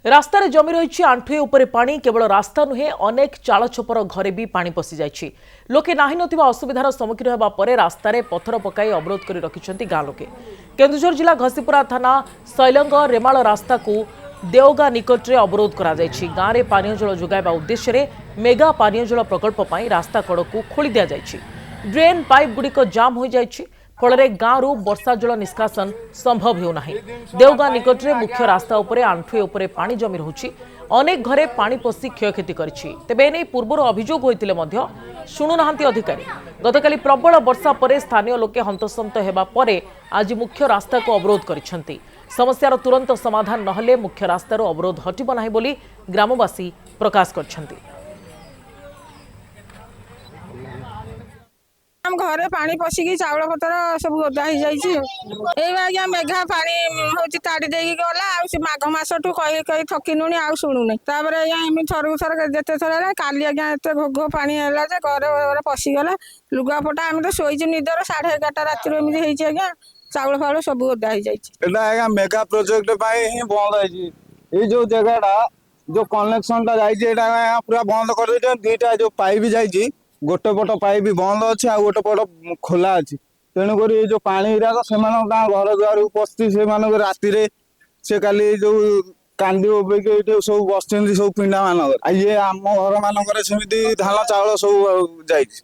रास्तार जमी रही आंठुए उपरे पानी केवल रास्ता नुहे अनेक चाल छपर घरे भी पानी पशि जाइछि। लोके नाही नथिबा असुविधार सम्मुखीन हेबा परे रास्तार पथर पकाई अवरोध कर रखिछन्ति गाँ लोके। केन्दुझर जिला घसीपुरा थाना सैलंग रेमाल रास्ता को देवगा निकटरे अवरोध करा जाइछि। गाँ रे पानीय जल जोगाइबा उद्देश्य मेगा पानीय जल प्रकल्प पई रास्ता कड़ को खोली दिया जाइछि। ड्रेन पाइप गुड़िक जाम हो जाइछि। फल गाँव वर्षा जल निष्कासन संभव होना। देवगाँ निकटरे मुख्य रास्ता उपरे आंठुए उपरे पानी जमी रहुछि। अनेक घरे पानी पशि क्षयक्षति करिछि। तेबे एने पूर्वर अभियोग होइतिले मध्य शुणुनाहांती अधिकारी। गतकाली प्रबल वर्षा परे स्थानीय लोके हंतसंत हेबा परे आज मुख्य रास्ता को अवरोध करिसेंति। समस्यार तुरंत समाधान नहले मुख्य रास्तार अवरोध हटिब नाही बोली ग्रामवासी प्रकाश करछन्ति। हम घरे पानी पशिकी चाउल पतर सब ओदा हो जाइए। मेघा पानी हूँ ताड़ी दे गला माघ मसठू कही कही थकिनुनी आ शुणुनी थर थर जिते थर काली आज्ञा एत घोघ पानी है घर पशिगला लुगापटा आम तो शोच निदर 11:30 राति आज्ञा चाउल फाउल सब ओदा हो जाइए। मेगा प्रोजेक्ट ही बंद है जो जगह जो कनेक्शन पूरा बंद कर दीटा जो पाइप जाइए गोटे पट पाइप बंद अच्छे आ गोटे पट खोला अच्छी तेणुक जो पानी गुराक से घर द्वार पशि से राति से काली जो कांदी उबेक सब बस सब पिंडा मान ये आम घर मानक धान चाउल सब जाइए।